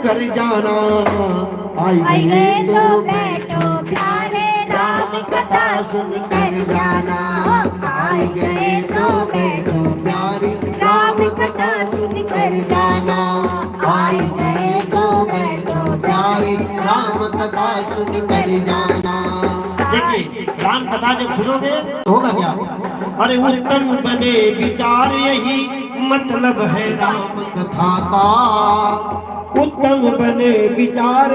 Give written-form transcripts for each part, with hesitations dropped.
कर जाना। आई गए तो बैठो प्यारे राम कथा सुन कर जाना। आई गए तो बैठो प्यारे राम कथा सुन कर जाना। आई गए तो बैठो प्यारे राम कथा सुन कर जाना। देखिए राम कथा जब सुनोगे होगा क्या? अरे उत्तम बने विचार यही मतलब है राम कथा का। उत्तम बने विचार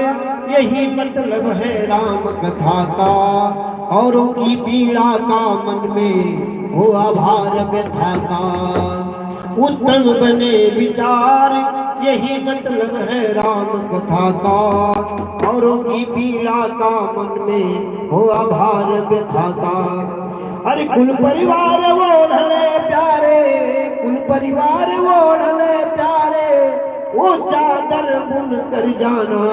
यही मतलब है राम कथा का। औरों की पीड़ा का मन में हो आभार व्यथा का। उत्तम बने विचार यही मतलब है राम कथा का। औरों की पीड़ा का मन में हो आभार व्यथा का। अरे कुल परिवार वो ढले प्यारे, कुल परिवार वो ढले प्यारे, वो चादर बुन कर जाना।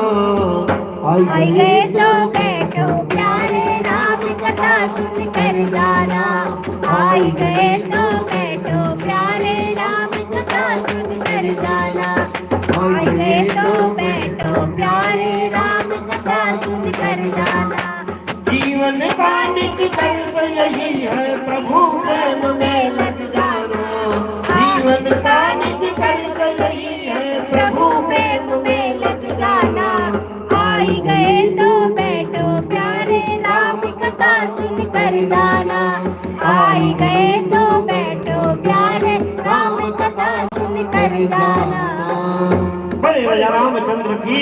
आई गए तो बैठो प्यारे राम कथा सुन कर जाना। आई गए तो बैठो प्यारे राम कथा सुन कर जाना। आई गए तो बैठो प्यारे राम कथा सुन कर जाना। जीवन का निष्कर्ष यही है प्रभु प्रेम में लग जाना। जीवन का निष्कर्ष यही है प्रभु प्रेम में लग जाना। आई गए तो बैठो प्यारे राम कथा सुन कर जाना। आई गए तो बैठो प्यारे राम कथा सुन कर जाना। बड़े राजा रामचंद्र की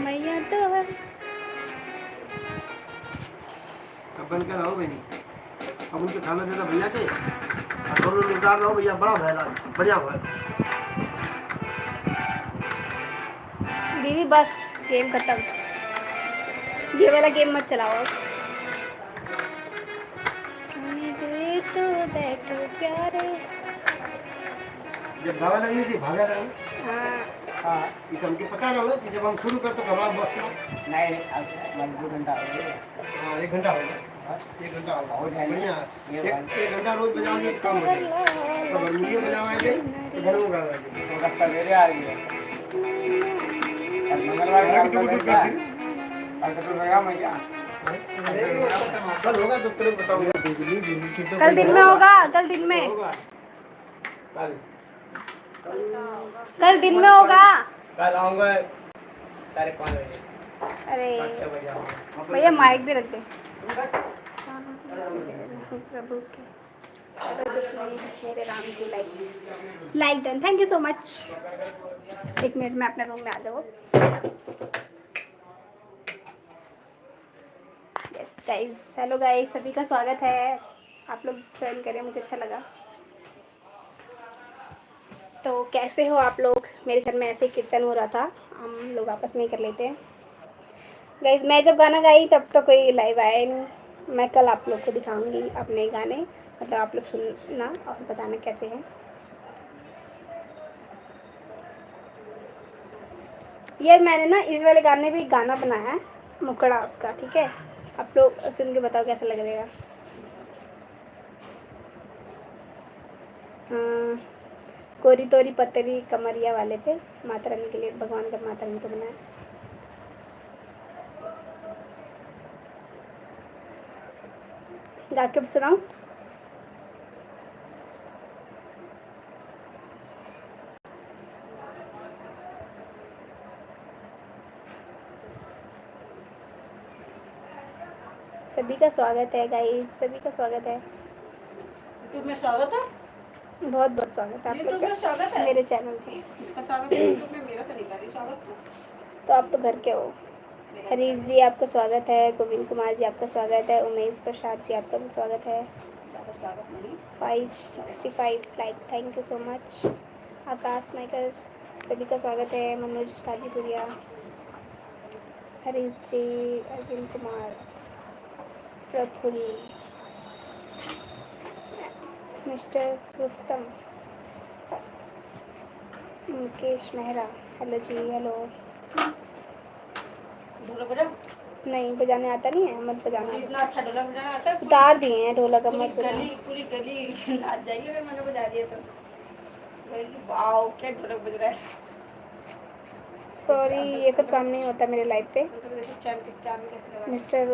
मैया तो बंद कर रहा हूँ बहनी। अब उनके खाना देना भैया के और उतार रहा हूँ भैया। बड़ा भैया बढ़िया भैया। दीदी बस गेम खत्म। ये वाला गेम मत चलाओ। तो बैठो प्यारे। जब भागा लगनी थी भागा लगी। हाँ हाँ ये तो हमको पता ना कि जब हम शुरू करते तो हमारा बस नहीं 2 घंटा हो गया। हाँ 1 घंटा हो गया। 1 घंटा हो गया बढ़िया। 1 घंटा रोज बजाओगे तो काम हो जाएगा। तो मुझे बजावाएंगे तो घर में गावाएंगे। तो सवेरे आ रही है मंगलवार शाम को क्या और तो प्रोग्राम है क्या? कल होगा तो तुरंत बताऊंगा। कल दिन में होगा। कल दिन में कल दिन में होगा। कल आऊँगा 5:30 बजे। अरे 6 बजे आऊँगा। भैया माइक भी रख दे। प्रभु के मेरे Ram ji like done. Thank you so much. 1 minute में अपने रूम में आ जाओ। यस गाइस, हेलो गाइस, सभी का स्वागत है। आप लोग ज्वाइन करें, मुझे अच्छा लगा। तो कैसे हो आप लोग? मेरे घर में ऐसे कीर्तन हो रहा था, हम लोग आपस में ही कर लेते हैं। गाइस मैं जब गाना गाई तब तो कोई लाइव आया ही नहीं। मैं कल आप लोग को दिखाऊंगी अपने गाने, मतलब आप लोग सुनना और बताना कैसे हैं। यार मैंने ना इस वाले गाने भी गाना बनाया है, मुकड़ा उसका, ठीक है? आप लोग सुन के बताओ कैसा लग रहेगा। कोरी तोरी पतरी कमरिया वाले पे माता रानी के लिए, भगवान का माता रानी को बनाया। गा के सुनाऊं? सभी का स्वागत है गाइस, सभी का स्वागत है। यूट्यूब में स्वागत है। बहुत बहुत स्वागत है आप लोग का स्वागत है मेरे चैनल पे। इसका स्वागत है यूट्यूब में, मेरा तो नहीं कर रही स्वागत तो आप तो घर के हो। हरीश जी आपका स्वागत है, गोविंद कुमार जी आपका स्वागत है, उमेश प्रसाद जी आपका भी स्वागत है। ज़्यादा स्वागत नहीं। 565 like, thank you so much. Akash Nayakar सभी का स्वागत है। मनोज काजीपुरिया, हरीश जी, अरविंद कुमार, प्रफुल्ल, मिस्टर रुस्तम, मुकेश मेहरा, हेलो जी, हेलो। ढोलक बजाओ। नहीं बजाने आता नहीं है, मत बजाना। इतना अच्छा ढोलक बजाना आता है। उतार दिए हैं ढोलक, अब मत पूरी बजाना। पूरी गली नाच जाएगी अगर मैंने बजा दिया तो। वाओ क्या ढोलक बज रहा है। सॉरी, ये सब काम नहीं होता मेरे लाइफ पे। अंकल देखो चांद कैसे लगा मिस्टर